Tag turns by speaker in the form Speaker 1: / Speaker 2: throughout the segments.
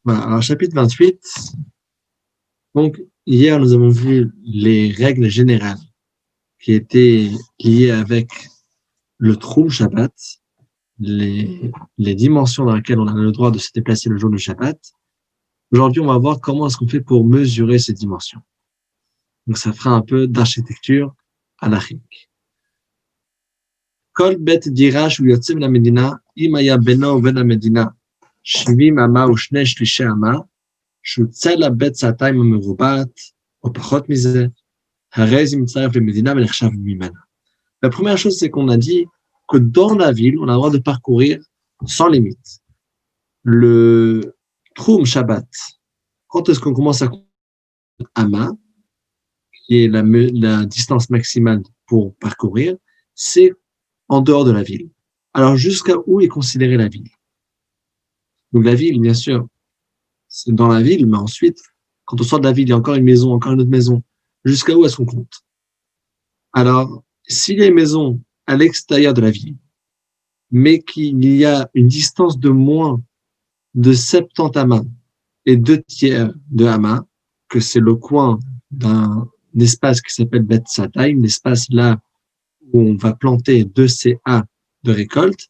Speaker 1: Voilà, alors chapitre 28. Donc, hier, nous avons vu les règles générales qui étaient liées avec le Troum Shabbat, les dimensions dans lesquelles on a le droit de se déplacer le jour du Shabbat. Aujourd'hui, on va voir comment est-ce qu'on fait pour mesurer ces dimensions. Donc, ça fera un peu d'architecture halachique. Kol bet dirash ou yotzim la medina, im haya beno ou ben la medina, shvim ama ou shnei shlishe ama, shutza la bet satayim merubat, ou pachot mize, harez im tzaref le medina melechshav mimana. La première chose, c'est qu'on a dit que dans la ville, on a le droit de parcourir sans limite. Le Troum Shabbat, quand est-ce qu'on commence à Ama, qui est la distance maximale pour parcourir, c'est en dehors de la ville. Alors, jusqu'à où est considérée la ville? Donc, la ville, bien sûr, c'est dans la ville, mais ensuite, quand on sort de la ville, il y a encore une maison, encore une autre maison. Jusqu'à où est-ce qu'on compte? Alors, s'il y a une maison à l'extérieur de la ville, mais qu'il y a une distance de moins de 70 amas et 2/3 de amas, que c'est le coin d'un espace qui s'appelle Bet Satay, un espace là où on va planter 2 CA de récolte.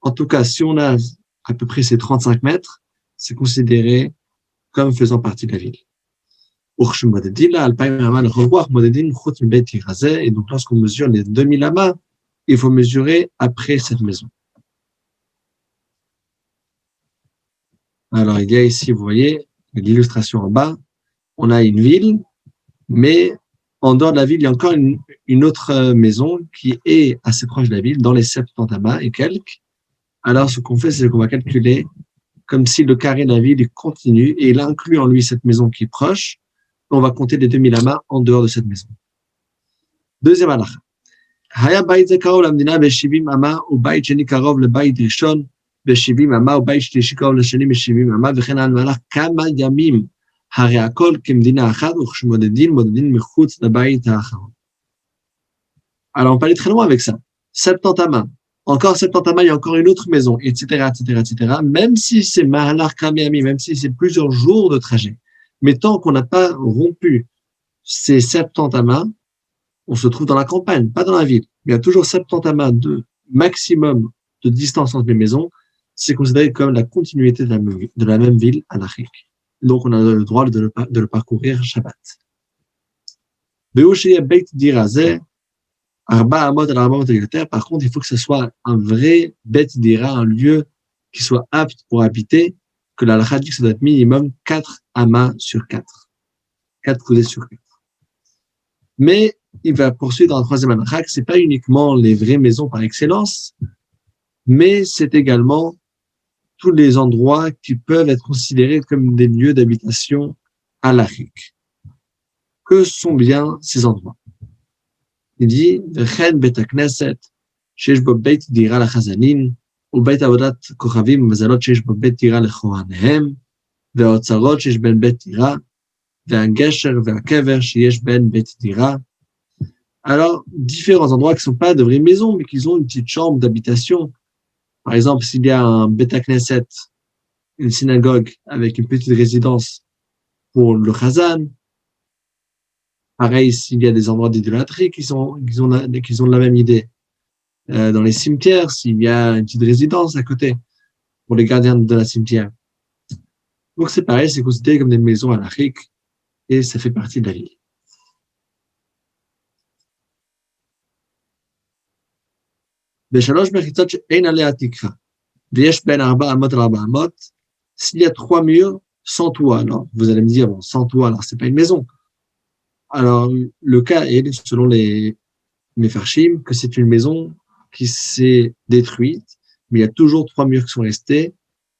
Speaker 1: En tout cas, si on a à peu près ces 35 mètres, c'est considéré comme faisant partie de la ville. Et donc, lorsqu'on mesure les 2000 amas, il faut mesurer après cette maison. Alors, il y a ici, vous voyez, l'illustration en bas, on a une ville, mais en dehors de la ville, il y a encore une autre maison qui est assez proche de la ville, dans les 70 amas et quelques. Alors, ce qu'on fait, c'est qu'on va calculer comme si le carré de la ville est continu et il inclut en lui cette maison qui est proche. On va compter les 2000 amas en dehors de cette maison. Deuxième halakha. Haya bayit ze karov lamdina be-70 amas ou bayit sheni karov le-bayit rishon be-70 amas ou bayit shlishi karov le-sheni be-70 amas וכן על מהלך כמה ימים. הרי הכל כמדינה אחת וכשמודדים מחוץ לבית האחרון. Alors on peut aller très loin avec ça. 70 amas. Encore 70 amas, il y a encore une autre maison, etc., etc., etc. Même si c'est mahalar kamiyami, même si c'est plusieurs jours de trajet. Mais tant qu'on n'a pas rompu ces 70 amas, on se trouve dans la campagne, pas dans la ville. Il y a toujours 70 amas de maximum de distance entre les maisons. C'est considéré comme la continuité de la même ville halachique. Donc, on a le droit de le parcourir Shabbat. Par contre, il faut que ce soit un vrai Bet Dira, un lieu qui soit apte pour habiter, que la halakha dit que ça doit être minimum 4 amas sur 4. 4 coudées sur 4. Mais il va poursuivre dans la troisième halakha que ce n'est pas uniquement les vraies maisons par excellence, mais c'est également tous les endroits qui peuvent être considérés comme des lieux d'habitation halachiques. Que sont bien ces endroits? Il dit, V'chen bet hakneset, sheyesh bo beit dira lachazanin, ou beit avodat kochavim mazalot sheyesh bo beit dira lechohanehem, ve'otzarot sheyesh ben beit dira, ve'agesher ve'akever sheyesh ben beit dira. Alors, différents endroits qui ne sont pas de vraies maisons, mais qui ont une petite chambre d'habitation. Par exemple, s'il y a un Bet HaKnesset, une synagogue avec une petite résidence pour le Chazan. Pareil, s'il y a des endroits d'idolâtrie qui ont la même idée. Dans les cimetières, s'il y a une petite résidence à côté pour les gardiens de la cimetière. Donc c'est pareil, c'est considéré comme des maisons halachiques et ça fait partie de la ville. S'il y a 3 murs sans toit, alors vous allez me dire, bon, sans toit, alors c'est pas une maison. Alors, le cas est, selon les Mefarshim, que c'est une maison qui s'est détruite, mais il y a toujours 3 murs qui sont restés.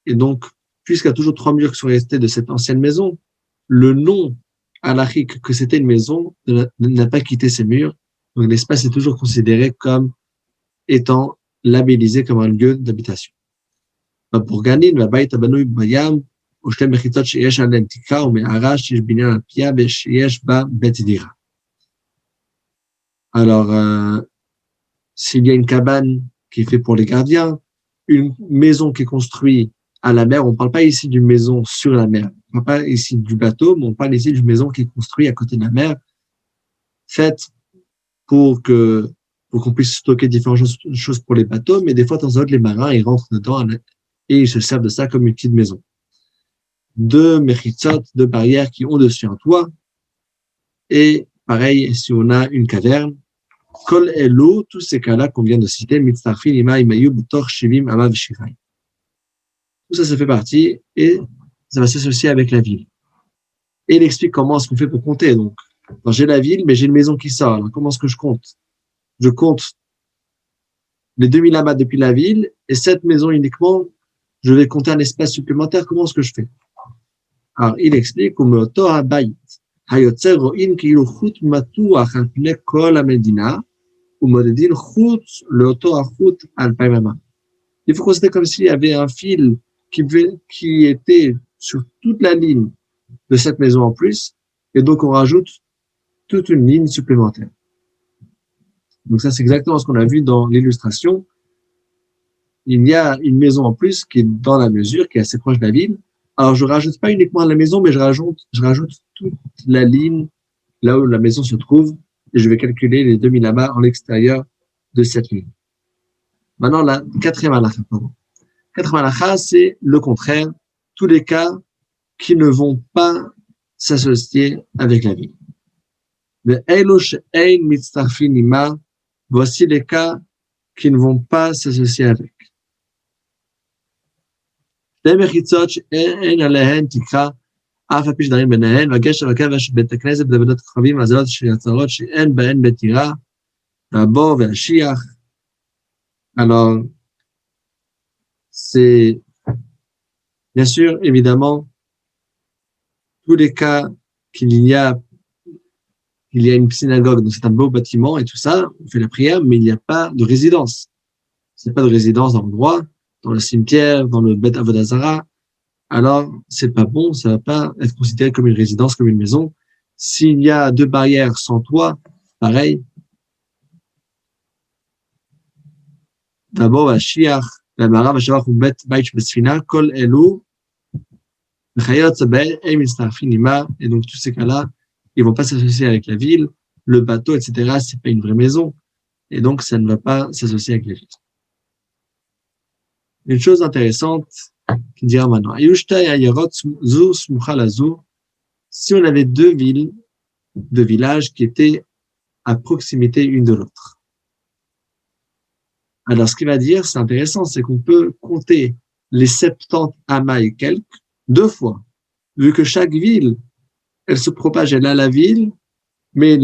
Speaker 1: Et donc, puisqu'il y a toujours 3 murs qui sont restés de cette ancienne maison, le nom halachique que c'était une maison n'a pas quitté ces murs. Donc, l'espace est toujours considéré comme étant labellisé comme un lieu d'habitation. Pour gagner, la baït abanoui bayam, ou shtem mechitzot sheyesh alem tikra, ou me'ara sheyesh binyan al pia, sheyesh ba bet dira. Alors, s'il y a une cabane qui est faite pour les gardiens, une maison qui est construite à la mer. On ne parle pas ici d'une maison sur la mer. On ne parle pas ici du bateau, mais on parle ici d'une maison qui est construite à côté de la mer, faite pour qu'on puisse stocker différentes choses pour les bateaux, mais des fois, de temps en temps, les marins, ils rentrent dedans et ils se servent de ça comme une petite maison. Deux mechitzot, deux barrières qui ont dessus un toit. Et pareil, si on a une caverne, kol elo, tous ces cas-là qu'on vient de citer, mitzarfin ima imayu b'tor shivim amav shirai. Tout ça, ça fait partie et ça va s'associer avec la ville. Et il explique comment est-ce qu'on fait pour compter. Donc, j'ai la ville, mais j'ai une maison qui sort. Alors, comment est-ce que je compte? Je compte les 2000 amas depuis la ville et cette maison uniquement, je vais compter un espace supplémentaire. Comment est-ce que je fais? Alors, il explique comme Torah Bayit, Hayotzer Ro'in Kilu Chut Matuach al Pnei Kol HaMedina, Umodedin Chut Leoto Achut al Paimama. Il faut considérer comme s'il y avait un fil qui était sur toute la ligne de cette maison en plus, et donc on rajoute toute une ligne supplémentaire. Donc ça, c'est exactement ce qu'on a vu dans l'illustration. Il y a une maison en plus qui est dans la mesure, qui est assez proche de la ville. Alors, je rajoute pas uniquement la maison, mais je rajoute toute la ligne là où la maison se trouve, et je vais calculer les 2000 amas en l'extérieur de cette ligne. Maintenant, la quatrième halakha. Quatrième halakha, c'est le contraire, tous les cas qui ne vont pas s'associer avec la ville. Voici les cas qui ne vont pas s'associer avec. שתי מחיצות שאין עליהן תקרה, אף על פי שדרים ביניהן, והגשר והקבש בית הכנסת בדבנות הכוכבים והזלות של הצרות שאין בהן בית טירה, והבור והשיח. Alors, c'est bien sûr, évidemment, tous les cas qu'il y a une synagogue, donc c'est un beau bâtiment et tout ça, on fait la prière, mais il n'y a pas de résidence. C'est pas de résidence dans l'endroit, dans le cimetière, dans le Beth Avodah Zara. Alors, c'est pas bon, ça va pas être considéré comme une résidence, comme une maison. S'il y a deux barrières sans toit, pareil. D'abord, la shiach, la mara, va shavach, ou bet, baich, besfina, kol elu, chayot, sabel, et mistarfinima. Et donc, tous ces cas-là, ils vont pas s'associer avec la ville, le bateau, etc. C'est pas une vraie maison. Et donc, ça ne va pas s'associer avec la ville. Une chose intéressante qui dira maintenant, si on avait deux villes, deux villages qui étaient à proximité une de l'autre. Alors, ce qu'il va dire, c'est intéressant, c'est qu'on peut compter les 70 amas et quelques deux fois, vu que chaque ville, elle se propage, elle a la ville, mais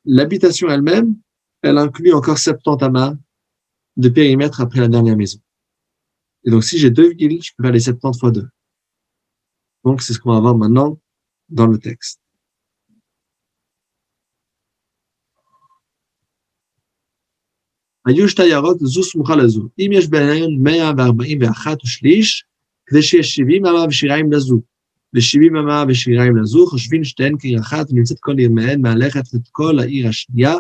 Speaker 1: l'habitation elle-même, elle inclut encore 70 amas de périmètre après la dernière maison. Et donc, si j'ai deux villes, je peux faire les 70 fois 2. Donc, c'est ce qu'on va voir maintenant dans le texte. היו שתי יערות זו סמוכה לזו. אם יש ביניהן 141 ושליש, כדי שיש 70 אמה ושיריים לזו. ו70 אמה ושיריים לזו, חושבים שתיהן כעיר אחת, ונמצאת כל עיר מהן מהלכת את כל העיר השנייה,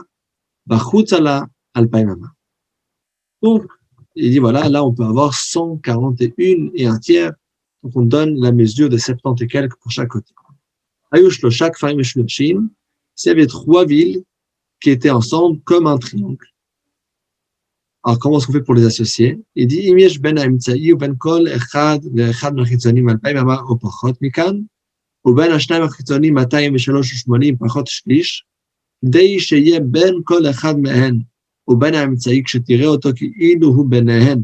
Speaker 1: בחוץ על 2,000 אמה. Donc, il dit voilà, là on peut avoir 141 et un tiers, donc on donne la mesure de 70 et quelques pour chaque côté. S'il y avait trois villes qui étaient ensemble comme un triangle. Alors comment est-ce qu'on fait pour les associer? Il dit אם יש בין האמצעי ובין כל אחד ואחד מהחיצונים 2,000 אמה או פחות מכאן, ובין השניים החיצונים 203.80 פחות שליש, כדי שיהיה בין כל אחד מהן ובין האמצעי כשתראה אותו כאילו הוא ביניהן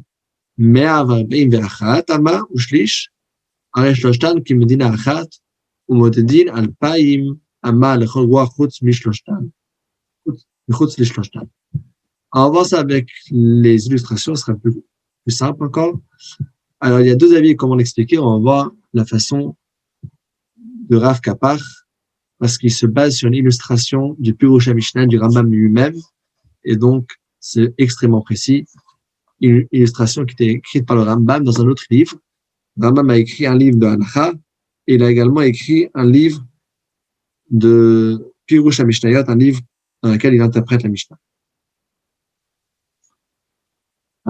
Speaker 1: 141 אמה ושליש, הרי שלושתן כמדינה אחת, ומודדין 2,000 אמה לכל רוח חוץ משלושתן, מחוץ לשלושתן. Alors, on va voir ça avec les illustrations, ce sera plus simple encore. Alors, il y a deux avis, comment l'expliquer. On va voir la façon de Rav Kapach, parce qu'il se base sur une illustration du Pirush HaMishnah, du Rambam lui-même, et donc, c'est extrêmement précis. Une illustration qui était écrite par le Rambam dans un autre livre. Le Rambam a écrit un livre de Halacha, et il a également écrit un livre de Pirush HaMishnayot, un livre dans lequel il interprète la Mishnah.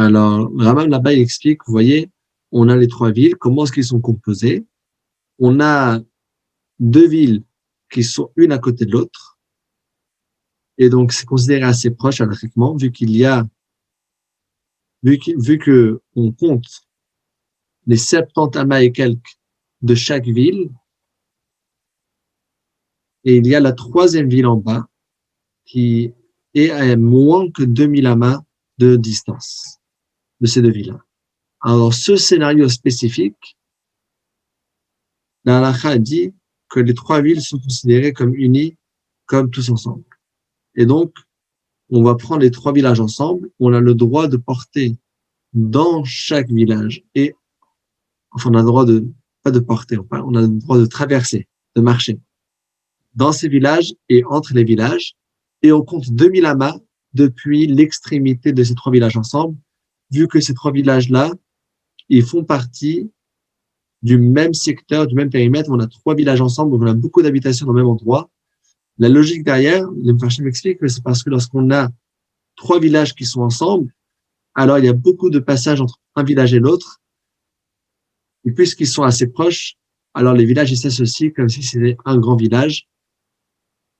Speaker 1: Alors, Rambam là-bas, il explique, vous voyez, on a les trois villes, comment est-ce qu'ils sont composés? On a deux villes qui sont une à côté de l'autre, et donc c'est considéré assez proche halachiquement, vu que on compte les 70 amas et quelques de chaque ville, et il y a la troisième ville en bas qui est à moins que 2000 amas de distance de ces deux villes-là. Alors, ce scénario spécifique, la halakha dit que les trois villes sont considérées comme unies, comme tous ensemble. Et donc, on va prendre les trois villages ensemble, on a le droit de porter dans chaque village, on a le droit pas de porter, on a le droit de traverser, de marcher dans ces villages et entre les villages, et on compte 2000 amas depuis l'extrémité de ces trois villages ensemble, vu que ces trois villages-là, ils font partie du même secteur, du même périmètre. On a trois villages ensemble, donc on a beaucoup d'habitations dans le même endroit. La logique derrière, le Mfarshim m'explique que c'est parce que lorsqu'on a trois villages qui sont ensemble, alors il y a beaucoup de passages entre un village et l'autre. Et puisqu'ils sont assez proches, alors les villages ils s'associent comme si c'était un grand village.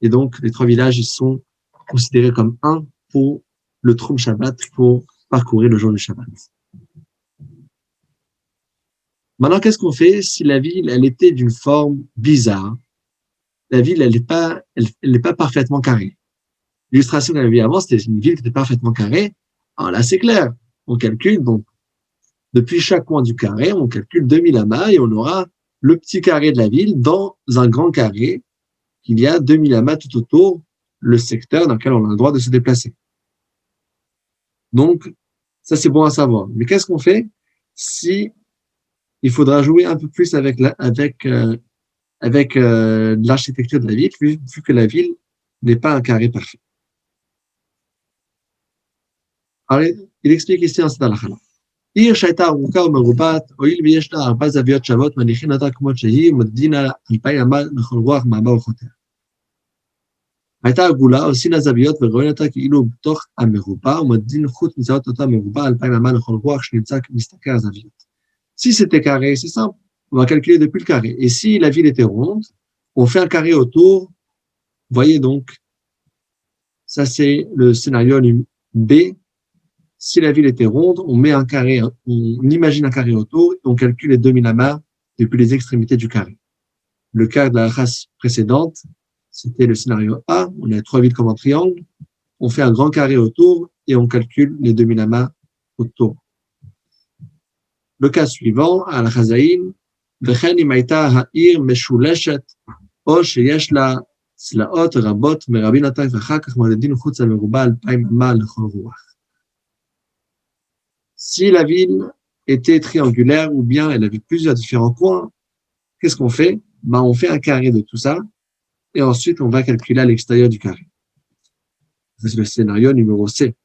Speaker 1: Et donc les trois villages ils sont considérés comme un pour le Troum Shabbat, pour parcourir le jour du Shabbat. Maintenant, qu'est-ce qu'on fait si la ville, elle était d'une forme bizarre? La ville, elle n'est pas parfaitement carrée. L'illustration qu'on avait vue avant, c'était une ville qui était parfaitement carrée. Alors là, c'est clair. On calcule, donc, depuis chaque coin du carré, on calcule 2000 amas et on aura le petit carré de la ville dans un grand carré. Il y a 2000 amas tout autour, le secteur dans lequel on a le droit de se déplacer. Donc, ça, c'est bon à savoir. Mais qu'est-ce qu'on fait si il faudra jouer un peu plus avec l'architecture de la ville, vu que la ville n'est pas un carré parfait. Alors, il explique ici en cette halakha. עיר שהייתה ארוכה ומרובעת, הואיל ויש לה 4 זוויות שוות, מניחין אותה כמות שהיא, ומודדין לה 2000 אמה לכל רוח מאמה וחותר. הייתה עגולה, עושים לה זוויות ורואים אותה כאילו בתוך המרובע, ומודדין חוץ מזהות אותה מרובע 2000 אמה לכל רוח שנמצא מסתכל הזוויות. Si c'était carré, c'est simple. On va calculer depuis le carré. Et si la ville était ronde, on fait un carré autour. Vous voyez donc, ça c'est le scénario B. Si la ville était ronde, on met un carré, on imagine un carré autour et on calcule les 2000 amas depuis les extrémités du carré. Le cas de la race précédente, c'était le scénario A. On a trois villes comme un triangle. On fait un grand carré autour et on calcule les 2000 amas autour. Le cas suivant, à la Chazaïn, וכן אם הייתה העיר משולשת, או שיש לה צלעות רבות מרבים נתן, ואחר כך מודדים חוץ למרובע 2000 אמה לכל רוח. Si la ville était triangulaire ou bien elle avait plusieurs différents coins, qu'est-ce qu'on fait? On fait un carré de tout ça et ensuite on va calculer à l'extérieur du carré. C'est le scénario numéro C.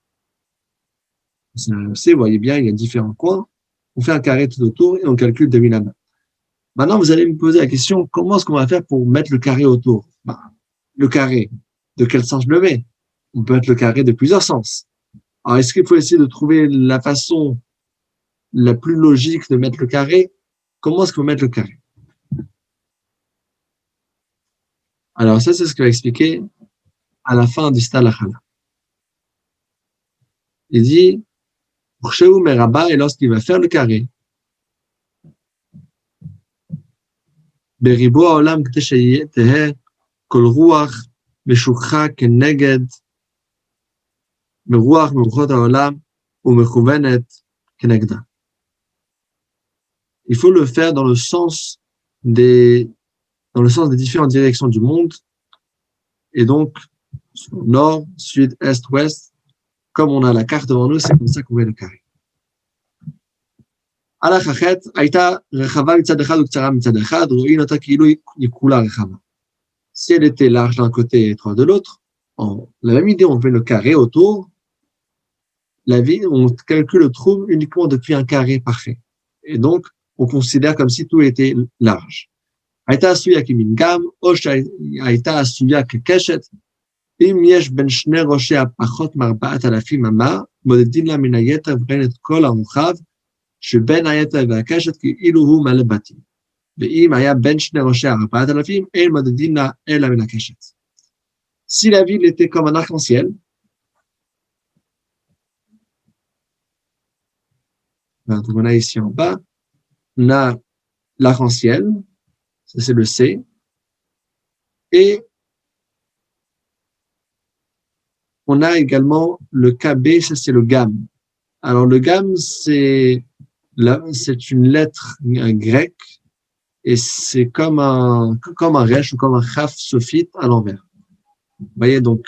Speaker 1: Le scénario C, vous voyez bien, il y a différents coins. On fait un carré tout autour et on calcule 2000 amas. Maintenant, vous allez me poser la question, comment est-ce qu'on va faire pour mettre le carré autour? Le carré, de quel sens je le mets? On peut mettre le carré de plusieurs sens. Alors, est-ce qu'il faut essayer de trouver la façon la plus logique de mettre le carré? Comment est-ce qu'on va mettre le carré? Alors, ça, c'est ce qu'il va expliquer à la fin du Stalachala. Il dit, Urshehu Meraba, et lorsqu'il va faire le carré, Beribo Haolam k'tei sheyetehe kol ruach meshukha keneged meruach meruchot haolam umechuvenet kenegda. Il faut le faire dans le sens des différentes directions du monde, et donc nord, sud, est, ouest, comme on a la carte devant nous, c'est comme ça qu'on met le carré. הלך החטא הייתה רחבה מצד אחד וקצרה מצד אחד, רואים אותה כאילו היא כולה רחבה. Si elle était large d'un côté et étroite de l'autre, la même idée, on fait le carré autour, la ville, on calcule le trou uniquement depuis un carré parfait. Et donc, on considère comme si tout était large. הייתה עשויה כמנגם, או שהייתה עשויה כקשת, אם יש בין שני ראשיה פחות מ4,000 אמה, מודדים לה מן היתר ובין את כל הרוחב, שבין היתר והקשת כאילו הוא מלא בתים. ואם היה בין שני ראשי 4,000, אין מדדים לה אלא מן הקשת. Si la ville était comme un arc-en-ciel, donc on a ici en bas, on a l'arc-en-ciel, ça c'est le C, et on a également le KB, ça c'est le gamme. Alors le gamme, c'est une lettre grecque, et c'est comme un resh ou comme un chaf sophite à l'envers. Vous voyez donc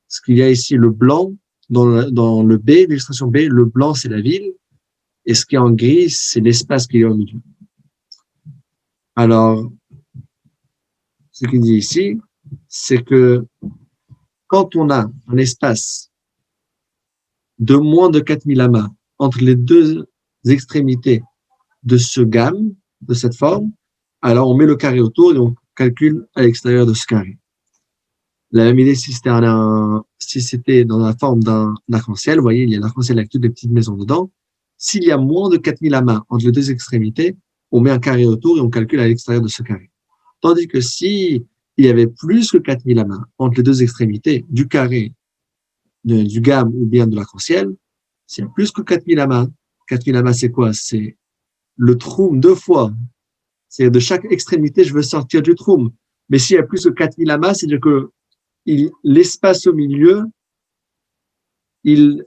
Speaker 1: ce qu'il y a ici, le blanc, dans le B, l'illustration B, le blanc c'est la ville, et ce qui est en gris, c'est l'espace qu'il y a au milieu. Alors, ce qu'il dit ici, c'est que quand on a un espace de moins de 4000 amas entre les deux extrémités de ce gamme, de cette forme, alors on met le carré autour et on calcule à l'extérieur de ce carré. La même idée si c'était dans la forme d'un arc-en-ciel, vous voyez, il y a l'arc-en-ciel avec toutes les petites maisons dedans. S'il y a moins de 4000 amas entre les deux extrémités, on met un carré autour et on calcule à l'extérieur de ce carré. Tandis que si il y avait plus que 4000 amas entre les deux extrémités du carré, du gamme ou bien de l'arc-en-ciel, s'il y a plus que 4000 amas, 4000 amas c'est quoi? C'est le troum 2 fois. C'est de chaque extrémité, je veux sortir du troum. Mais s'il y a plus que 4000 amas, c'est-à-dire que l'espace au milieu, il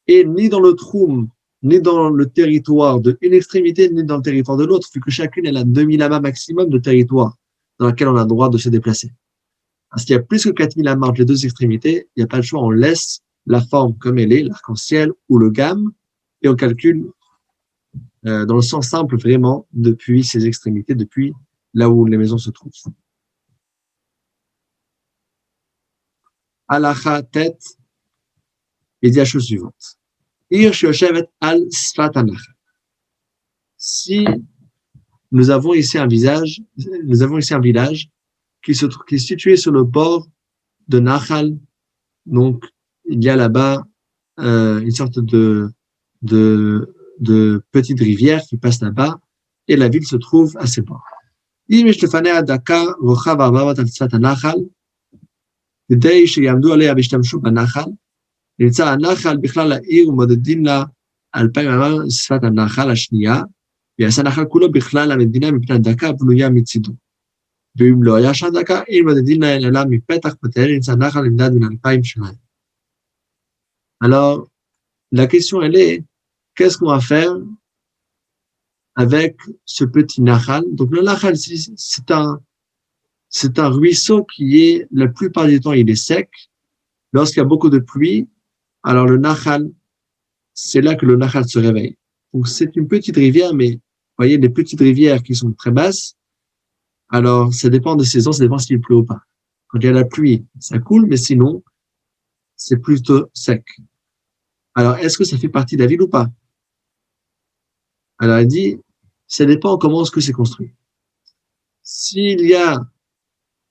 Speaker 1: est ni dans le troum, ni dans le territoire de une extrémité, ni dans le territoire de l'autre, vu que chacune elle a 2000 amas maximum de territoire dans lequel on a le droit de se déplacer. Parce qu'il y a plus que 4000 amas entre les deux extrémités, il n'y a pas le choix, on laisse la forme comme elle est, l'arc-en-ciel ou le gamme, et on calcule dans le sens simple vraiment depuis ces extrémités, depuis là où les maisons se trouvent. Halacha tête, il dit la chose suivante. Si nous avons ici un village qui est situé sur le bord de Nahal, donc il y a là-bas une sorte de petite rivière qui passe là-bas, et la ville se trouve à ses bords. כדי שיעמדו עליה וישתמשו בנחל, נמצא הנחל בכלל העיר ומודדים לה 2,000 אמה שפת הנחל השנייה, ויעשה הנחל כולו בכלל המדינה מפני דקה בנויה מצידו. ואם לא היה שם דקה, אם מודדים לה אלא מפתח בתל, נמצא הנחל נמדד מן 2,000 שלהם. Alors, la question elle est, qu'est-ce qu'on va faire avec ce petit nahal? Donc le nahal, c'est un ruisseau qui est, la plupart du temps, il est sec. Lorsqu'il y a beaucoup de pluie, alors le Nahal, c'est là que le Nahal se réveille. Donc c'est une petite rivière, mais vous voyez, les petites rivières qui sont très basses, alors ça dépend de saison, ça dépend s'il pleut ou pas. Quand il y a la pluie, ça coule, mais sinon, c'est plutôt sec. Alors, est-ce que ça fait partie de la ville ou pas? Alors, il dit, ça dépend comment est-ce que c'est construit. S'il y a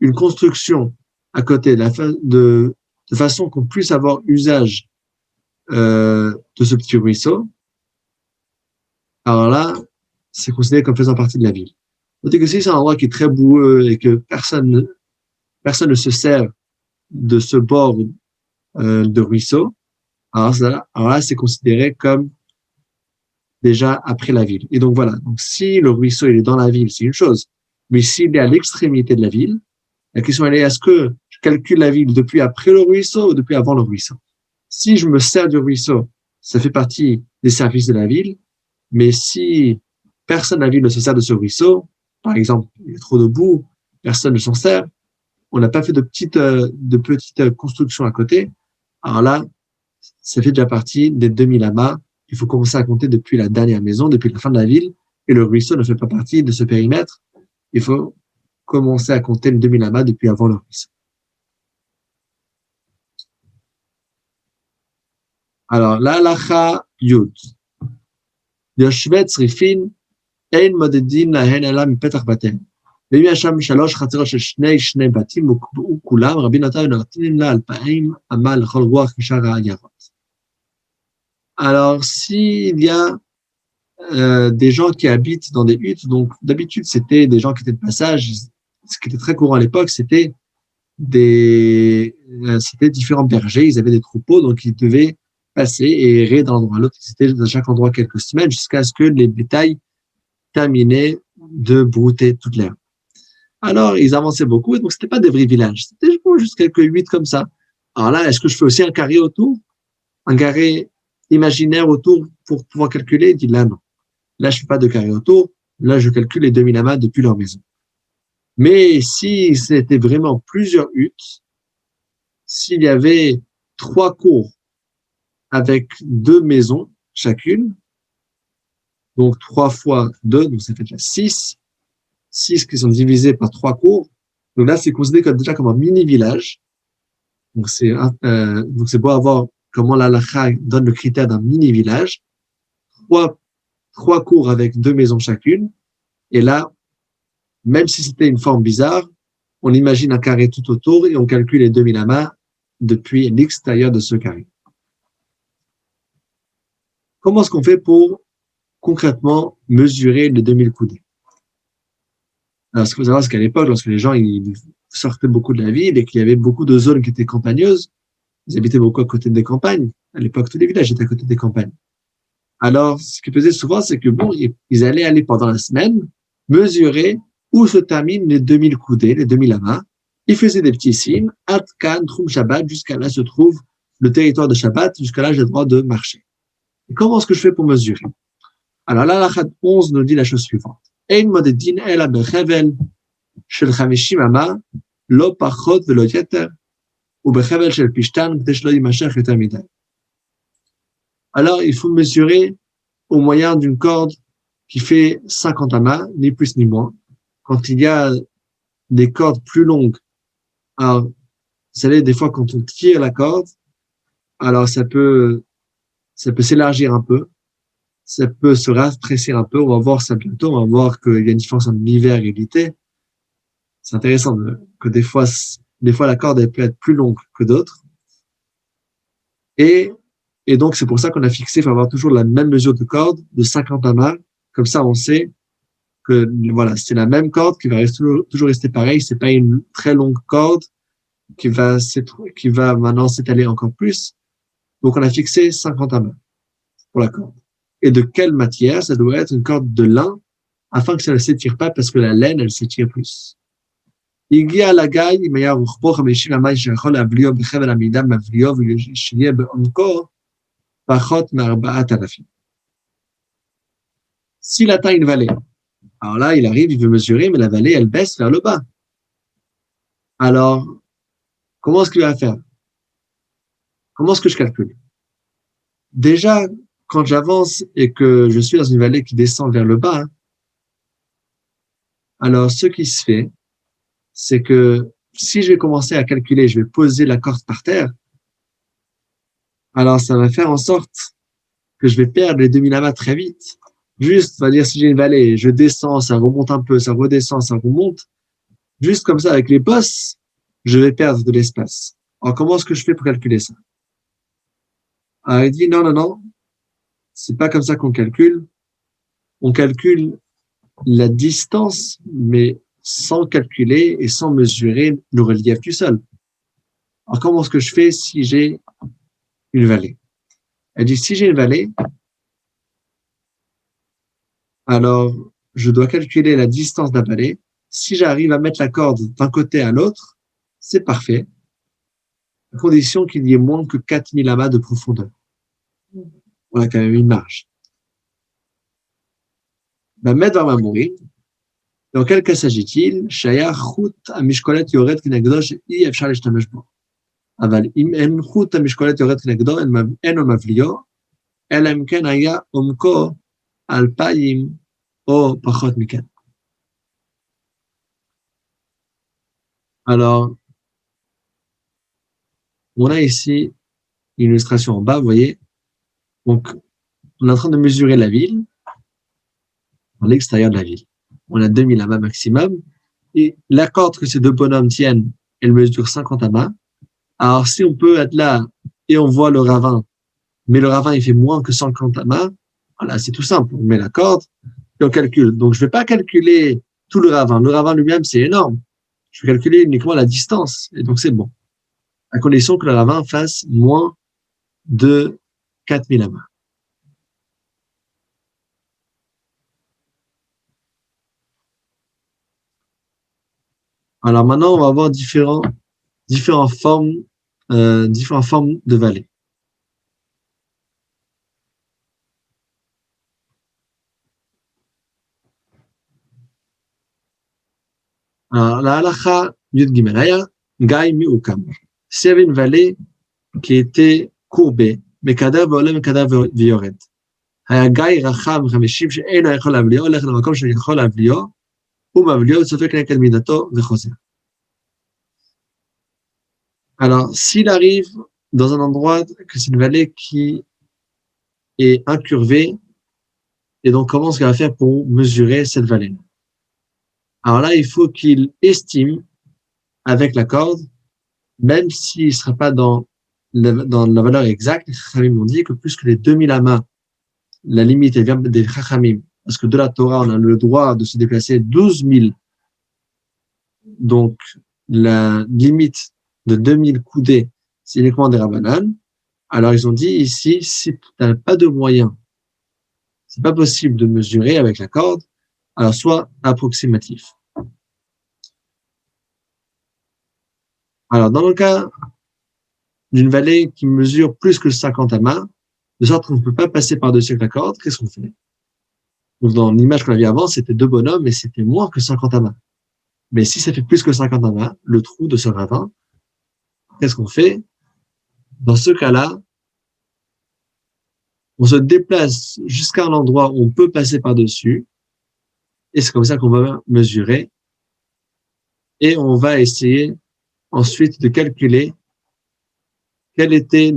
Speaker 1: une construction à côté de façon qu'on puisse avoir usage de ce petit ruisseau, alors là, c'est considéré comme faisant partie de la ville. Tandis que si c'est un endroit qui est très boueux et que personne ne se sert de ce bord de ruisseau, alors là, c'est considéré comme déjà après la ville. Et donc voilà, donc si le ruisseau il est dans la ville, c'est une chose, mais s'il est à l'extrémité de la ville, la question elle est, est-ce que je calcule la ville depuis après le ruisseau ou depuis avant le ruisseau? Si je me sers du ruisseau, ça fait partie des services de la ville, mais si personne de la ville ne se sert de ce ruisseau, par exemple, il y a trop de boue, personne ne s'en sert, on n'a pas fait de petites constructions à côté, alors là, ça fait déjà partie des 2000 amas. Il faut commencer à compter depuis la dernière maison, depuis la fin de la ville, et le ruisseau ne fait pas partie de ce périmètre. Il faut commencer à compter les 2000 amas depuis avant le ruisseau. Alors, l'halacha yud. יושבי צריפין, אין מודדים להן אלא מפתח בתיהם. ואם יש שם 3 חצרות של שני בתים, וקבעו כולם, רבי נתן נותנים לה 2,000 אמה לכל רוח כשאר העיירות. Alors, s'il y a des gens qui habitent dans des huttes. Donc, d'habitude, c'était des gens qui étaient de passage. Ce qui était très courant à l'époque, c'était c'était différents bergers. Ils avaient des troupeaux, donc ils devaient passer et errer d'un endroit à l'autre. Ils étaient dans chaque endroit quelques semaines jusqu'à ce que les bétails terminaient de brouter toute l'herbe. Alors, ils avançaient beaucoup, et donc c'était pas des vrais villages. C'était juste quelques huit comme ça. Alors là, est-ce que je fais aussi un carré autour? Un carré imaginaire autour pour pouvoir calculer? Il dit là, non. Là, je fais pas de carré autour. Là, je calcule les 2000 amas depuis leur maison. Mais si c'était vraiment plusieurs huttes, s'il y avait 3 cours avec 2 maisons chacune, donc 3 fois 2, donc ça fait déjà 6, 6 qui sont divisés par 3 cours. Donc là, c'est considéré déjà comme un mini-village. Donc c'est beau avoir comment la halakha donne le critère d'un mini-village. 3 cours avec 2 maisons chacune. Et là, même si c'était une forme bizarre, on imagine un carré tout autour et on calcule les 2000 amas depuis l'extérieur de ce carré. Comment est-ce qu'on fait pour concrètement mesurer les 2000 coudées? Alors, ce qu'il faut savoir, c'est qu'à l'époque, lorsque les gens ils sortaient beaucoup de la ville et qu'il y avait beaucoup de zones qui étaient campagneuses, ils habitaient beaucoup à côté des campagnes. À l'époque, tous les villages étaient à côté des campagnes. Alors, ce qu'ils faisaient souvent, c'est que bon, ils allaient aller pendant la semaine mesurer où se terminent les 2000 coudées, les 2000 amas. Ils faisaient des petits signes, Atkan, Troum Shabbat, jusqu'à là se trouve le territoire de Shabbat, jusqu'à là j'ai le droit de marcher. Et comment est-ce que je fais pour mesurer? Alors là, la 11 nous dit la chose suivante. Ein modedin ela bechevel shel 50 ama lo pachot velo yeter ou bechevel shel pishtan k'day shelo yimashech yoter midai. Alors, il faut mesurer au moyen d'une corde qui fait 50 amas, ni plus ni moins. Quand il y a des cordes plus longues, alors, vous savez, des fois, quand on tire la corde, alors ça peut s'élargir un peu, ça peut se rafraîchir un peu. On va voir ça bientôt. On va voir qu'il y a une différence entre l'hiver et l'été. C'est intéressant que des fois, la corde, elle peut être plus longue que d'autres. Et donc, c'est pour ça qu'on a fixé, il faut avoir toujours la même mesure de corde, de 50 amas. Comme ça, on sait que, voilà, c'est la même corde qui va toujours rester pareil. C'est pas une très longue corde qui va maintenant s'étaler encore plus. Donc, on a fixé 50 amas pour la corde. Et de quelle matière? Ça doit être une corde de lin afin que ça ne s'étire pas parce que la laine, elle s'étire plus. הגיע לגיא אם היה רוחבו 50 אמה שיכול להבליעו בחבל עמידה מבליעו ושיהיה בעומקו פחות מ4,000. S'il atteint une vallée, alors là, il arrive, il veut mesurer, mais la vallée, elle baisse vers le bas. Alors, comment est-ce qu'il va faire? Comment est-ce que je calcule? Déjà, quand j'avance et que je suis dans une vallée qui descend vers le bas, alors ce qui se fait, c'est que si je vais commencer à calculer, je vais poser la corde par terre, alors ça va faire en sorte que je vais perdre les 2000 amas très vite. Juste, on va dire, si j'ai une vallée, je descends, ça remonte un peu, ça redescend, ça remonte. Juste comme ça, avec les bosses, je vais perdre de l'espace. Alors, comment est-ce que je fais pour calculer ça? Alors, il dit, non, c'est pas comme ça qu'on calcule. On calcule la distance, mais sans calculer et sans mesurer le relief du sol. Alors, comment est-ce que je fais si j'ai une vallée? Elle dit, si j'ai une vallée, alors je dois calculer la distance d'un vallée. Si j'arrive à mettre la corde d'un côté à l'autre, c'est parfait, à condition qu'il y ait moins que 4000 amas de profondeur. On a quand même une marge. Mettre dans ma mourir. Dans quel cas s'agit-il? Shaya chut amishkolet yored kinagdo she'i efshar leshtamesh bo. אבל אם אין חוט המשקולת יורד כנגדו, אינו מבליעו, אלא אם כן היה עומקו 2000 או פחות מכן. Alors, on a ici une illustration en bas, vous voyez. Donc, on est en train de mesurer la ville, à l'extérieur de la ville. On a 2000 amas maximum, et la corde que ces deux bonhommes tiennent, elle mesure 50 amas. Alors, si on peut être là et on voit le ravin, mais le ravin, il fait moins que 50 amas, Voilà, c'est tout simple. On met la corde et on calcule. Donc, je ne vais pas calculer tout le ravin. Le ravin lui-même, c'est énorme. Je vais calculer uniquement la distance. Et donc, c'est bon. À condition que le ravin fasse moins de 4000 amas. Alors maintenant, on va voir différentes formes de vallées. Alors, la halakha Yud Gimelaya, Gai Mi'ukam. S'il y avait une vallée qui était courbée, Mekadav Ve'olem Mekadav Ve'yored. היה גיא רחב 50 שאינו יכול להבליעו, הולך למקום שיכול להבליעו, הוא מבליעו, סופק נגד מידתו וחוזר. Alors, s'il arrive dans un endroit que c'est une vallée qui est incurvée, et donc comment est-ce qu'il va faire pour mesurer cette vallée? Alors là, il faut qu'il estime avec la corde, même s'il ne sera pas dans la valeur exacte, les Chachamim ont dit que plus que les 2000 amas, la limite, elle vient des Chachamim, parce que de la Torah, on a le droit de se déplacer 12 000. Donc, la limite de 2000 coudées, c'est uniquement des Rabbanan. Alors, ils ont dit ici, si tu n'as pas de moyen, c'est pas possible de mesurer avec la corde, alors soit approximatif. Alors, dans le cas d'une vallée qui mesure plus que 50 amas, de sorte qu'on ne peut pas passer par-dessus avec la corde, qu'est-ce qu'on fait? Donc, dans l'image qu'on a vue avant, c'était 2 bonhommes et c'était moins que 50 amas. Mais si ça fait plus que 50 amas, le trou de ce ravin, qu'est-ce qu'on fait? Dans ce cas-là, on se déplace jusqu'à un endroit où on peut passer par-dessus, et c'est comme ça qu'on va mesurer, et on va essayer ensuite de calculer quelle était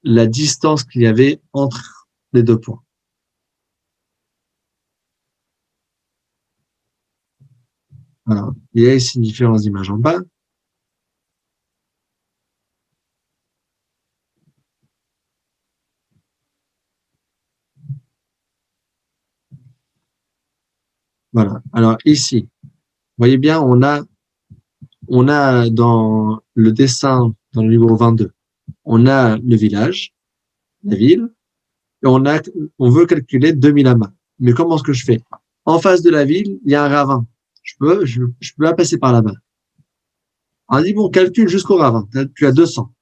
Speaker 1: la distance qu'il y avait entre les 2 points. Alors, il y a ici différentes images en bas. Voilà. Alors ici, vous voyez bien, on a dans le dessin, dans le numéro 22, on a le village, la ville, et on veut calculer 2000 amas. Mais comment est-ce que je fais? En face de la ville, il y a un ravin. Je peux pas passer par là-bas. On dit, bon, calcule jusqu'au ravin. Tu as 200.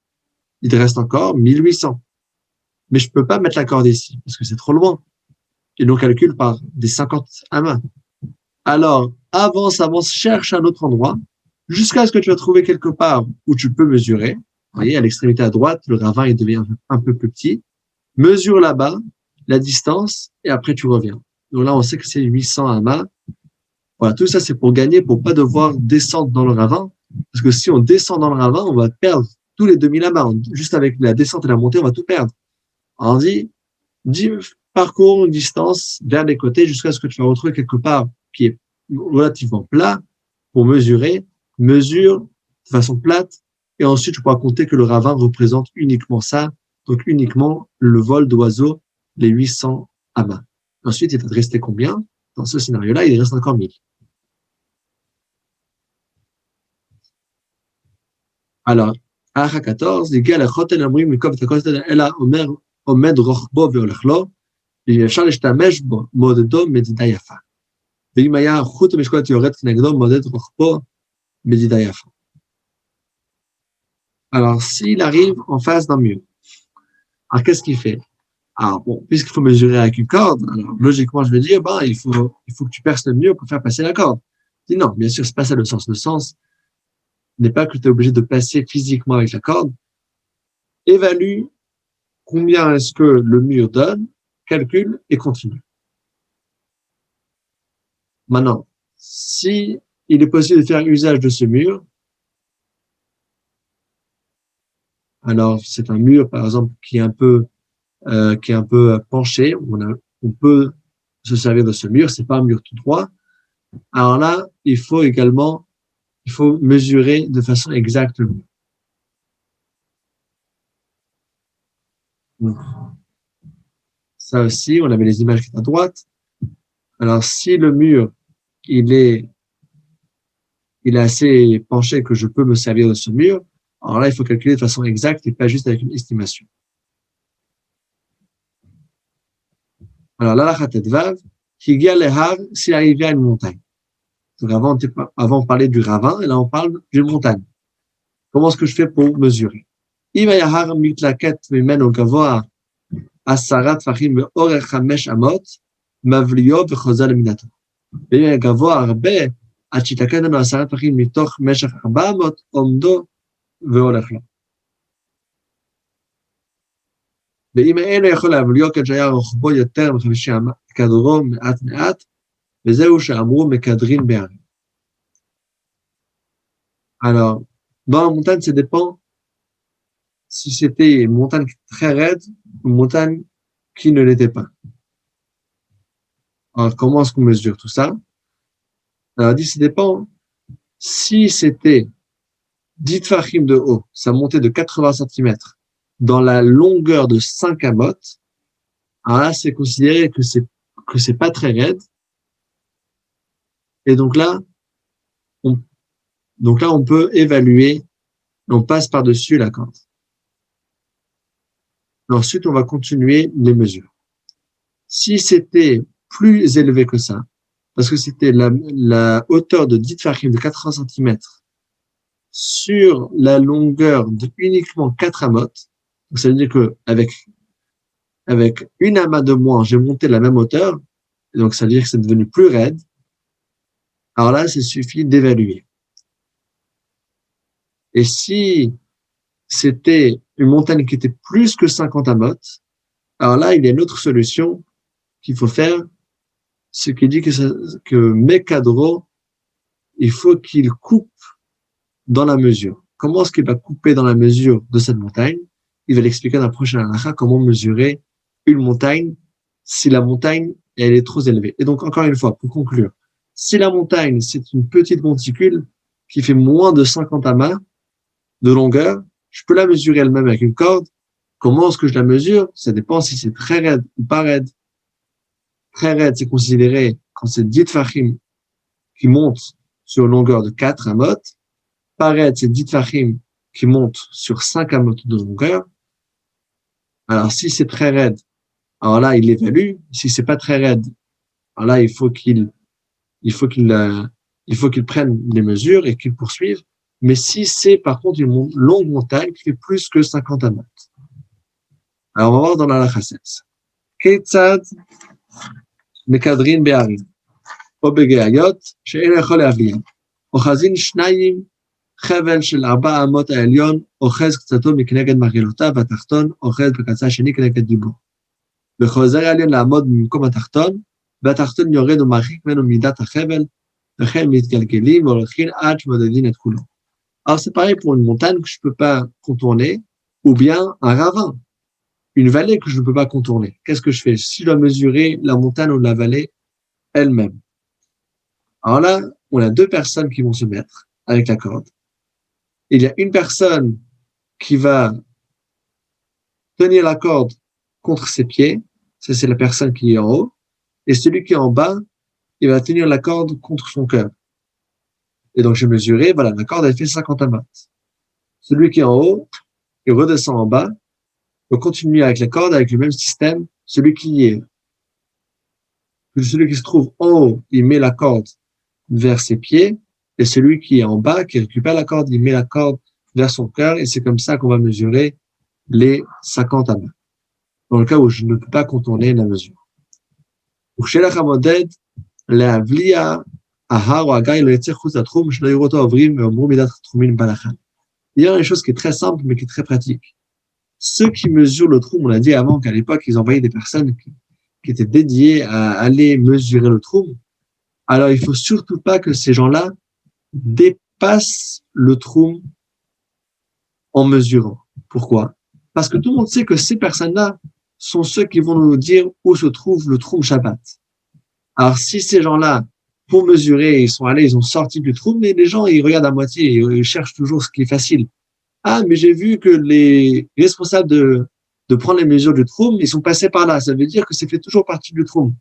Speaker 1: Il te reste encore 1800. Mais je peux pas mettre la corde ici, parce que c'est trop loin. Et donc, calcule par des 50 amas. Alors, avance, cherche un autre endroit, jusqu'à ce que tu vas trouver quelque part où tu peux mesurer. Vous voyez, à l'extrémité à droite, le ravin, il devient un peu plus petit. Mesure là-bas la distance et après tu reviens. Donc là, on sait que c'est 800 amas. Voilà, tout ça, c'est pour gagner, pour pas devoir descendre dans le ravin. Parce que si on descend dans le ravin, on va perdre tous les 2000 amas. Juste avec la descente et la montée, on va tout perdre. Alors on dit parcours une distance vers les côtés jusqu'à ce que tu vas retrouver quelque part qui est relativement plat pour mesurer. Mesure de façon plate et ensuite tu pourras compter que le ravin représente uniquement ça, donc uniquement le vol d'oiseaux, les 800 amas. Ensuite, il va te rester combien? Dans ce scénario-là, il reste encore 1000. Alors, Acha 14, הגיע לכותל אומרים מקום את הכותל אלא אומר עומד רוחבו והולך לו, ואפשר להשתמש בו מודדו מדידה יפה. ואם היה חוט המשקולת יורד כנגדו מודד רוחבו מדידה יפה. Alors, s'il arrive en face d'un mur, alors qu'est-ce qu'il fait? Alors bon, puisqu'il faut mesurer avec une corde, alors logiquement je vais dire, il faut que tu perces le mur pour faire passer la corde. Je dis non, bien sûr, c'est pas ça le sens. Le sens n'est pas que tu es obligé de passer physiquement avec la corde. Évalue combien est-ce que le mur donne, calcule et continue. Maintenant, si il est possible de faire usage de ce mur, alors c'est un mur, par exemple, qui est un peu penché, on peut se servir de ce mur, c'est pas un mur tout droit. Alors là, il faut mesurer de façon exacte le mur. Ça aussi, on avait les images qui sont à droite. Alors, si le mur, il est assez penché que je peux me servir de ce mur, alors là, il faut calculer de façon exacte et pas juste avec une estimation. Alors, là, la Vav, qui guère les har, s'il arrivait à une montagne. Donc, avant, on parlait du ravin, et là, on parle d'une montagne. Comment est-ce que je fais pour mesurer? אם היהר מתלקט ממנו גבוה 10 טפחים באורך 5 אמות, מבליו וחוזר למינתו. ואם היה גבוה הרבה, עד שיתלקט ממנו 10 טפחים מתוך משך 400, עומדו והולך לו. ואם אינו יכול להבליו, כן שהיה רוחבו יותר מ50 אמות, כדורו מעט מעט, וזהו שאמרו מקדרין בהרים. Alors, dans la montagne, ça dépend si c'était une montagne très raide ou une montagne qui ne l'était pas. Alors, comment est-ce qu'on mesure tout ça? Alors, dit, ça dépend. Si c'était 10 tfachim de haut, ça montait de 80 cm dans la longueur de 5 amot, alors là, c'est considéré que c'est pas très raide. Et donc là, on peut évaluer, on passe par-dessus la corde. Ensuite, on va continuer les mesures. Si c'était plus élevé que ça, parce que c'était la hauteur de 10 tfachim de 80 cm sur la longueur de uniquement 4 amot, donc ça veut dire que avec une amas de moins, j'ai monté la même hauteur, et donc ça veut dire que c'est devenu plus raide. Alors là, il suffit d'évaluer. Et si c'était une montagne qui était plus que 50 amot, alors là, il y a une autre solution qu'il faut faire, ce qui dit que Mekadro, il faut qu'il coupe dans la mesure. Comment est-ce qu'il va couper dans la mesure de cette montagne? Il va l'expliquer dans la prochaine halakha, comment mesurer une montagne si la montagne, elle est trop élevée. Et donc, encore une fois, pour conclure, si la montagne, c'est une petite monticule qui fait moins de 50 amas de longueur, je peux la mesurer elle-même avec une corde. Comment est-ce que je la mesure? Ça dépend si c'est très raide ou pas raide. Très raide, c'est considéré quand c'est 10 tfachim qui montent sur une longueur de 4 amot. Pas raide, c'est 10 tfachim qui montent sur 5 amot de longueur. Alors, si c'est très raide, alors là, il évalue. Si c'est pas très raide, alors là, il faut qu'il prenne les mesures et qu'il poursuive. Mais si c'est, par contre, une longue montagne qui fait plus que 50 amot. Alors, on va voir dans la halakha 16. Ketzad מקדרין בערים, או בגאיות, שאין יכול להבליעם. אוחזין שניים חבל של 4 אמות העליון, אוחז קצתו מכנגד מרגלותיו, והתחתון אוחז בקצה השני כנגד דיבו. וחוזר העליון לעמוד במקום התחתון, והתחתון יורד ומרחיק ממנו מידת החבל, וכן מתגלגלים והולכים עד שמודדים את כולו. Alors c'est pareil pour une montagne que je ne peux pas contourner, ou bien un ravin. Une vallée que je ne peux pas contourner. Qu'est-ce que je fais? Si je dois mesurer la montagne ou la vallée elle-même. Alors là, on a 2 personnes qui vont se mettre avec la corde. Il y a une personne qui va tenir la corde contre ses pieds. Ça, c'est la personne qui est en haut. Et celui qui est en bas, il va tenir la corde contre son cœur. Et donc, j'ai mesuré, voilà, la corde, elle fait 50 amot. Celui qui est en haut, il redescend en bas. On continue avec la corde, avec le même système. Celui qui se trouve en haut, il met la corde vers ses pieds, et celui qui est en bas, qui récupère la corde, il met la corde vers son cœur, et c'est comme ça qu'on va mesurer les 50 amas. Dans le cas où je ne peux pas contourner la mesure. Pour chez la Chamoded, la vlia, ahar ou agaï, le yetzer chutz atrum, shlo yiroto avrim, et omru midat trumin balachan. Il y a une chose qui est très simple, mais qui est très pratique. Ceux qui mesurent le trou, on l'a dit avant qu'à l'époque, ils envoyaient des personnes qui étaient dédiées à aller mesurer le trou. Alors, il faut surtout pas que ces gens-là dépassent le trou en mesurant. Pourquoi? Parce que tout le monde sait que ces personnes-là sont ceux qui vont nous dire où se trouve le trou Shabbat. Alors, si ces gens-là, pour mesurer, ils sont allés, ils ont sorti du trou, mais les gens, ils regardent à moitié, ils cherchent toujours ce qui est facile. Ah, mais j'ai vu que les responsables de prendre les mesures du troum, ils sont passés par là. Ça veut dire que c'est fait toujours partie du troum.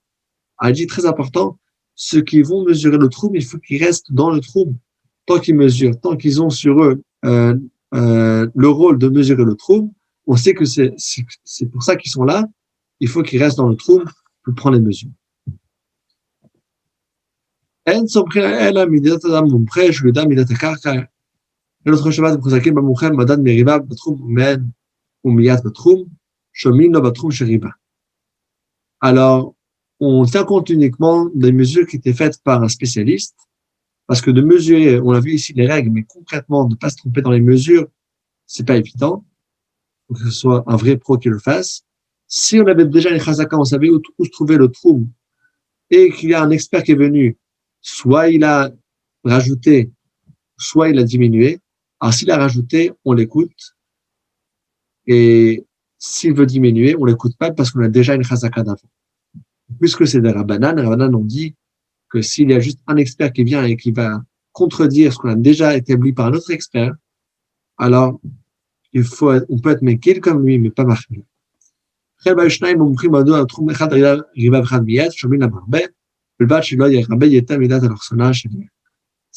Speaker 1: Elle dit très important, ceux qui vont mesurer le troum, il faut qu'ils restent dans le troum. Tant qu'ils mesurent, tant qu'ils ont sur eux le rôle de mesurer le troum, on sait que c'est pour ça qu'ils sont là. Il faut qu'ils restent dans le troum pour prendre les mesures. l'autre Shabbat מחוזקים במומחה מדד מריבה בתחום עומד ומיית בתחום, שומעים לו בתחום שריבה. Alors, on tient compte uniquement des mesures qui étaient faites par un spécialiste, parce que de mesurer, on a vu ici les règles, mais concrètement, ne pas se tromper dans les mesures, c'est pas évident. Il faut que ce soit un vrai pro qui le fasse. Si on avait déjà une chazaka, on savait où se trouvait le trou, et qu'il y a un expert qui est venu, soit il a rajouté, soit il a diminué. Alors, s'il a rajouté, on l'écoute. Et s'il veut diminuer, on l'écoute pas parce qu'on a déjà une chazaka d'avant. Puisque c'est des Rabbanan, les Rabbanan ont dit que s'il y a juste un expert qui vient et qui va contredire ce qu'on a déjà établi par un autre expert, alors on peut être mekil comme lui, mais pas marqué. S'il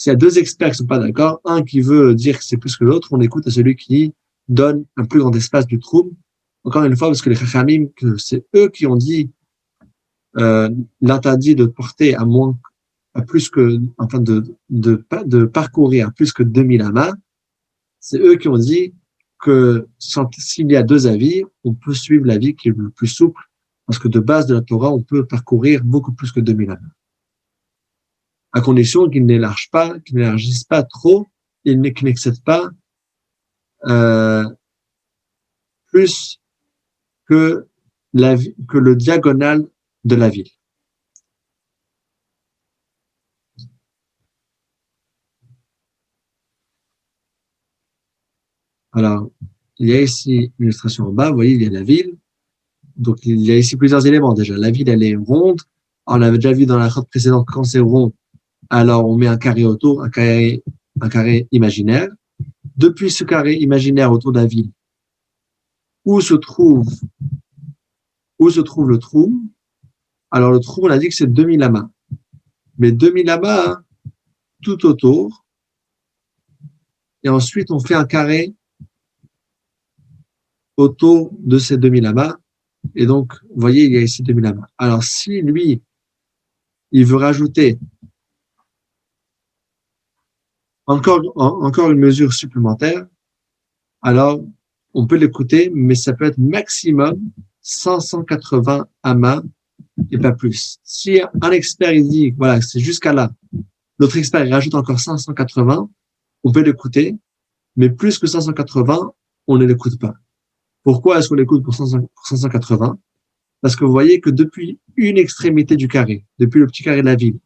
Speaker 1: y a deux experts qui sont pas d'accord, un qui veut dire que c'est plus que l'autre, on écoute à celui qui donne un plus grand espace du trouble. Encore une fois, parce que les Chachamim, que c'est eux qui ont dit l'interdit de porter à moins, à plus que, enfin de parcourir à plus que 2000 amas, c'est eux qui ont dit que s'il y a deux avis, on peut suivre l'avis qui est le plus souple, parce que de base de la Torah, on peut parcourir beaucoup plus que 2000 amas. À condition qu'ils n'élargissent pas trop, et qu'ils n'excèdent pas plus que le diagonal de la ville. Alors, il y a ici une illustration en bas, vous voyez, il y a la ville. Donc, il y a ici plusieurs éléments déjà. La ville, elle est ronde. Alors, on avait déjà vu dans la route précédente, quand c'est rond, alors on met un carré autour, un carré imaginaire. Depuis ce carré imaginaire autour de la ville, où se trouve le trou? Alors, le trou, on a dit que c'est 2000 amas. Mais 2000 amas tout autour. Et ensuite, on fait un carré autour de ces 2000 amas. Et donc, vous voyez, il y a ici 2000 amas. Alors, si lui, il veut rajouter encore une mesure supplémentaire, alors on peut l'écouter, mais ça peut être maximum 580 amas et pas plus. Si un expert il dit, voilà, c'est jusqu'à là, l'autre expert il rajoute encore 580, on peut l'écouter, mais plus que 580, on ne l'écoute pas. Pourquoi est-ce qu'on l'écoute pour 580? Parce que vous voyez que depuis une extrémité du carré, depuis le petit carré de la ville,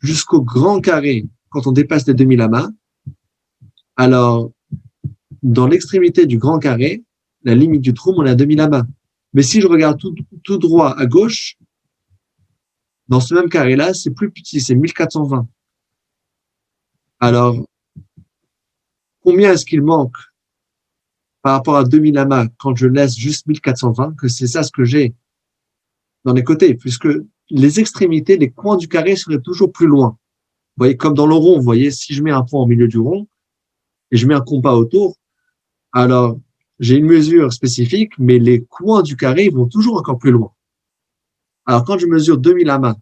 Speaker 1: jusqu'au grand carré, quand on dépasse les 2000 amas, alors, dans l'extrémité du grand carré, la limite du trou, on est à 2000 amas. Mais si je regarde tout droit à gauche, dans ce même carré-là, c'est plus petit, c'est 1420. Alors, combien est-ce qu'il manque par rapport à 2000 amas quand je laisse juste 1420, que c'est ça ce que j'ai dans les côtés, puisque les extrémités, les coins du carré seraient toujours plus loin. Vous voyez, comme dans le rond, vous voyez, si je mets un point au milieu du rond et je mets un compas autour, alors j'ai une mesure spécifique, mais les coins du carré vont toujours encore plus loin. Alors quand je mesure 2000 amas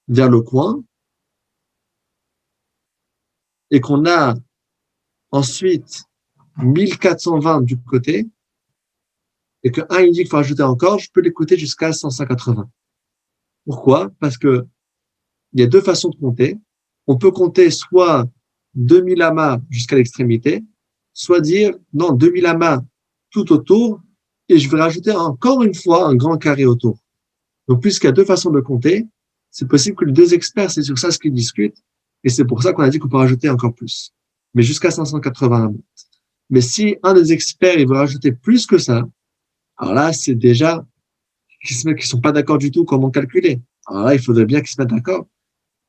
Speaker 1: vers le coin et qu'on a ensuite 1420 du côté et que un indique qu'il faut ajouter encore, je peux l'écouter jusqu'à 580. Pourquoi? Parce que il y a deux façons de compter. On peut compter soit 2000 amas jusqu'à l'extrémité, soit dire non, 2000 amas tout autour et je vais rajouter encore une fois un grand carré autour. Donc, puisqu'il y a deux façons de compter, c'est possible que les deux experts, c'est sur ça ce qu'ils discutent. Et c'est pour ça qu'on a dit qu'on peut rajouter encore plus. Mais jusqu'à 580. Mais si un des experts, il veut rajouter plus que ça, alors là, c'est déjà qui sont pas d'accord du tout comment calculer. Alors là, il faudrait bien qu'ils se mettent d'accord.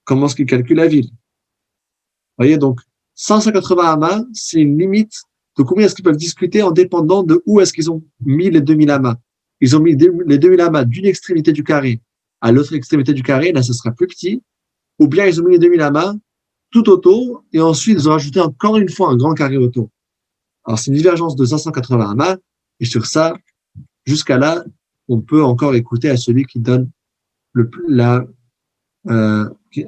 Speaker 1: Comment est-ce qu'ils calculent la ville? Vous voyez, donc, 580 amas, c'est une limite de combien est-ce qu'ils peuvent discuter en dépendant de où est-ce qu'ils ont mis les 2000 amas. ils ont mis les 2000 amas d'une extrémité du carré à l'autre extrémité du carré, là, ce sera plus petit. Ou bien ils ont mis les 2000 amas tout autour, et ensuite ils ont rajouté encore une fois un grand carré autour. Alors, c'est une divergence de 580 amas, et sur ça, jusqu'à là, on peut encore écouter à celui qui donne à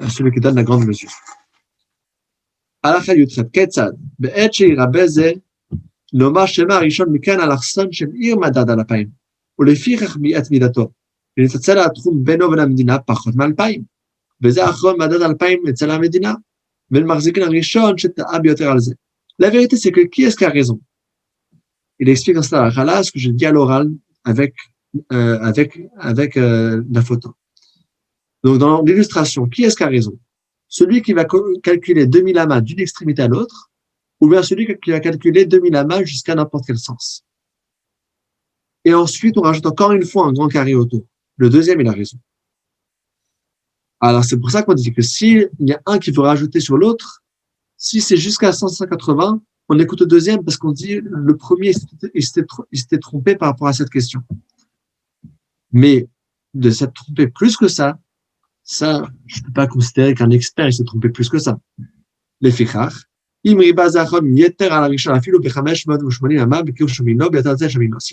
Speaker 1: celui qui donne la grande mesure. הלכה י"ח כיצד בעת שירבה זה לומר שמה הראשון מכאן על אכסון של עיר מדד על 2,000 ולפיכך מיעט מידתו ונתצל התחום בינו ובין המדינה פחות מ-2,000 וזה האחרון מדד 2,000 אצל המדינה ולמחזיקין הראשון שטעה ביותר על זה. La vérité c'est que qui est-ce qui a raison? Il explique dans cette halakha ce que je dis à l'oral avec la photo. Donc dans l'illustration, qui est-ce qui a raison? Celui qui va calculer 2000 amas d'une extrémité à l'autre, ou bien celui qui va calculer 2000 amas jusqu'à n'importe quel sens. Et ensuite, on rajoute encore une fois un grand carré autour. Le deuxième, il a raison. Alors, c'est pour ça qu'on dit que s'il y a un qui veut rajouter sur l'autre, si c'est jusqu'à 580, on écoute le deuxième parce qu'on dit le premier, il s'était trompé par rapport à cette question. Mais de s'être trompé plus que ça, je ne peux pas considérer qu'un expert s'est trompé plus que ça. Les fichach, si le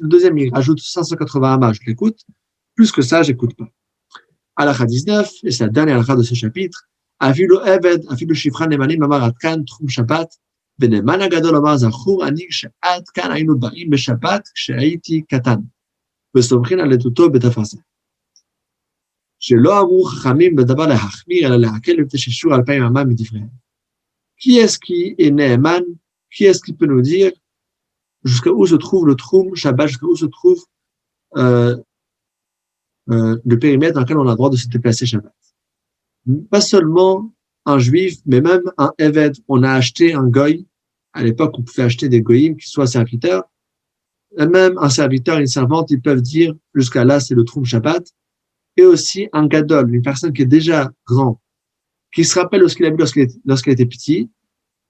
Speaker 1: deuxième il rajoute 580 amas, je l'écoute. Plus que ça, j'écoute pas. Halakha 19, et c'est la dernière halakha de ce chapitre. Afilu eved, afilu shifran nemanim amar atkan tchum shabbat, beneman agadol amar zachur ani kshe'at kan aynu ba'im beshabbat kshe'ayiti katan, וסומכין על עדותו בתפסה. שלא אמרו חכמים בדבר להחמיר, אלא להקל ותששור 2,000 אמה מדבריהם. Qui est-ce qui est Ne'eman? Qui est-ce qui peut nous dire jusqu'à où se trouve le Troum Shabbat, jusqu'à où se trouve le périmètre dans lequel on a le droit de se déplacer Shabbat? Pas seulement un juif, mais même un Eved. On a acheté un goy. À l'époque, on pouvait acheter des goyim qui soient serviteurs. Et même un serviteur et une servante, ils peuvent dire jusqu'à là, c'est le Troum Shabbat. Et aussi un gadol, une personne qui est déjà grand, qui se rappelle ce qu'il a vu lorsqu'il était petit.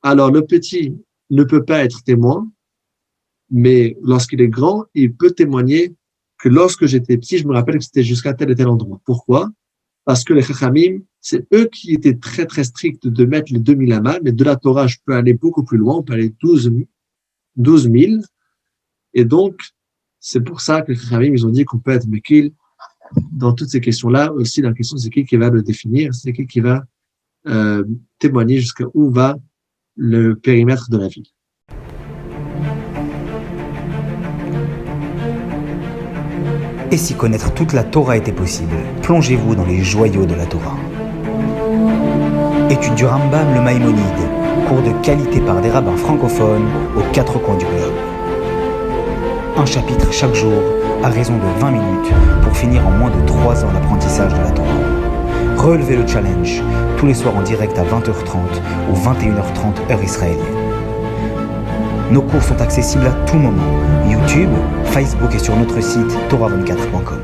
Speaker 1: Alors, le petit ne peut pas être témoin, mais lorsqu'il est grand, il peut témoigner que lorsque j'étais petit, je me rappelle que c'était jusqu'à tel et tel endroit. Pourquoi? Parce que les chachamim, c'est eux qui étaient très, très stricts de mettre les 2000 amas, mais de la Torah, je peux aller beaucoup plus loin, on peut aller 12 000. Et donc, c'est pour ça que les chachamim, ils ont dit qu'on peut être mekil dans toutes ces questions-là. Aussi, la question, c'est qui va le définir, c'est qui va témoigner jusqu'à où va le périmètre de la ville.
Speaker 2: Et si connaître toute la Torah était possible, plongez-vous dans les joyaux de la Torah. Étude du Rambam, le Maïmonide, cours de qualité par des rabbins francophones aux 4 coins du globe. Un chapitre chaque jour, à raison de 20 minutes, pour finir en moins de 3 ans l'apprentissage de la Torah. Relevez le challenge, tous les soirs en direct à 20h30 ou 21h30 heure israélienne. Nos cours sont accessibles à tout moment, YouTube, Facebook et sur notre site torah24.com.